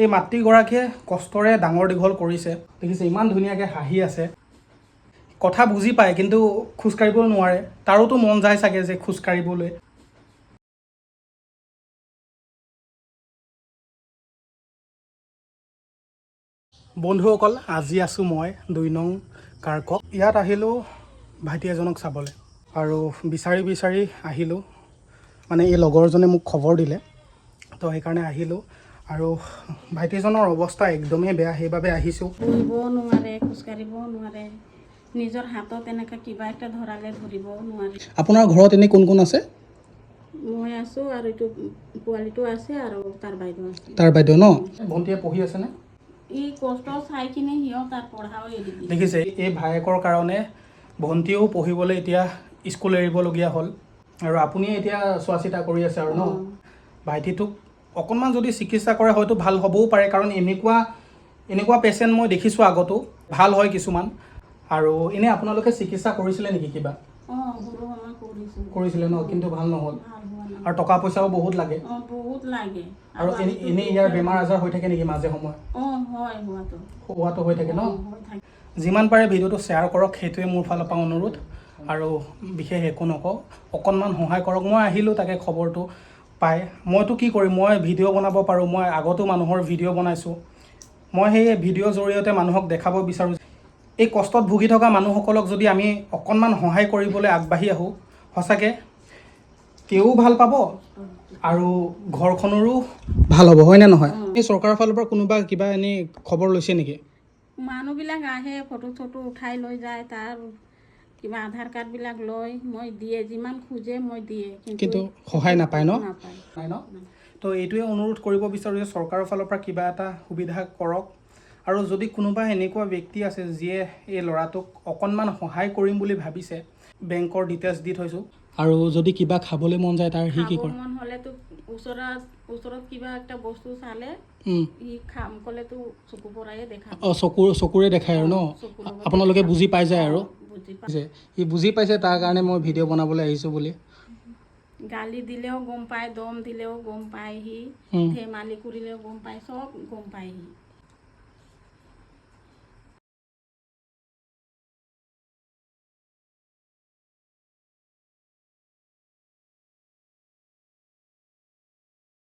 এই মাতৃগৰাকীয়ে কষ্টৰে ডাঙৰ দীঘল কৰিছে। দেখিছে ইমান ধুনীয়াকৈ হাঁহি আছে, কথা বুজি পায় কিন্তু খোজকাঢ়িব নোৱাৰে। তাৰোতো মন যায় চাগে যে খোজকাঢ়িবলৈ। বন্ধুসকল, আজি আছোঁ মই 2 নং কাৰ্কক। ইয়াত আহিলোঁ ভাইটি এজনক চাবলৈ আৰু বিচাৰি আহিলোঁ। মানে এই লগৰজনে মোক খবৰ দিলে, তো সেইকাৰণে আহিলোঁ। আৰু ভাইটিজনৰ অৱস্থা একদমেই বেয়া, সেইবাবে আহিছোঁ। বহিবও নোৱাৰে, খোজকাঢ়িবও নোৱাৰে, নিজৰ হাতত এনেকৈ কিবা এটা ধৰালে ধৰিবও নোৱাৰে। আপোনাৰ ঘৰত এনেই কোন কোন আছে? মই আছোঁ আৰু এইটো পোৱালিটো আছে আৰু তাৰ বাইদেউ আছে। তাৰ বাইদেউ ন? ভণ্টিয়ে পঢ়ি আছেনে? ই কষ্ট চাই কিনে সিহঁত তাৰ পঢ়াও এৰি দিছে। দেখিছে, এই ভায়েকৰ কাৰণে ভণ্টিও পঢ়িবলৈ এতিয়া স্কুল এৰিবলগীয়া হ'ল। আৰু আপুনি এতিয়া চোৱা চিতা কৰি আছে আৰু ন? ভাইটিটোক অকণমান যদি চিকিৎসা কৰে হয়তো ভাল হ'বও পাৰে, কাৰণ এনেকুৱা পেচেণ্ট মই দেখিছোঁ আগতো, ভাল হয় কিছুমান। আৰু এনেই আপোনালোকে চিকিৎসা কৰিছিলে নেকি কিবা? কৰিছিলে ন? কিন্তু ভাল নহ'ল। আৰু টকা পইচাও বহুত লাগে। বহুত লাগে। আৰু এনেই ইয়াৰ বেমাৰ আজাৰ হৈ থাকে নেকি মাজে সময়ে? হোৱাটো হৈ থাকে ন? যিমান পাৰে ভিডিঅ'টো শ্বেয়াৰ কৰক, সেইটোৱে মোৰ ফালৰ পৰা অনুৰোধ। আৰু বিশেষ একো নকওঁ, অকণমান সহায় কৰক। মই আহিলোঁ তাকে খবৰটো পাই। মইতো কি কৰিম, মই ভিডিঅ' বনাব পাৰোঁ, মই আগতো মানুহৰ ভিডিঅ' বনাইছোঁ। মই সেই ভিডিঅ'ৰ জৰিয়তে মানুহক দেখাব বিচাৰোঁ, এই কষ্টত ভুগি থকা মানুহসকলক যদি আমি অকণমান সহায় কৰিবলৈ আগবাঢ়ি আহোঁ, সঁচাকৈ তেওঁও ভাল পাব আৰু ঘৰখনৰো ভাল হ'ব, হয়নে নহয়? এই চৰকাৰৰ ফালৰ পৰা কোনোবা কিবা এনেই খবৰ লৈছে নেকি? মানুহবিলাক আহে, ফটো চটো উঠাই লৈ যায়, তাৰ কিবা আধাৰ কাৰ্ডবিলাক লৈ মই দিয়ে, যিমান খোজে মই দিয়ে, কিন্তু সহায় নাপায় ন? নাই ন? তো এইটোৱে অনুৰোধ কৰিব বিচাৰোঁ যে চৰকাৰৰ ফালৰ পৰা কিবা এটা সুবিধা কৰক। আৰু যদি কোনোবা এনেকুৱা ব্যক্তি আছে যিয়ে এই ল'ৰাটোক অকণমান সহায় কৰিম বুলি ভাবিছে, বেংকৰ ডিটেইলছ দি থৈছোঁ। আৰু যদি কিবা খাবলৈ মন যায় তাৰ সি কি কৰে? মন হ'লেতো ওচৰত কিবা একটা বস্তু চালে ই খাম ক'লেতো চকু পৰায়ে দেখাব। চকুৰে দেখায় আৰু ন? আপোনালোকে বুজি পাই যায় আৰু যে সি বুজি পাইছে, তাৰ কাৰণে মই ভিডিঅ' বনাবলৈ আহিছোঁ বুলি। গালি দিলেও গম পায়, দম দিলেও গম পায়, সি ধেমালি কৰিলেও গম পায়, চব গম পায় সি।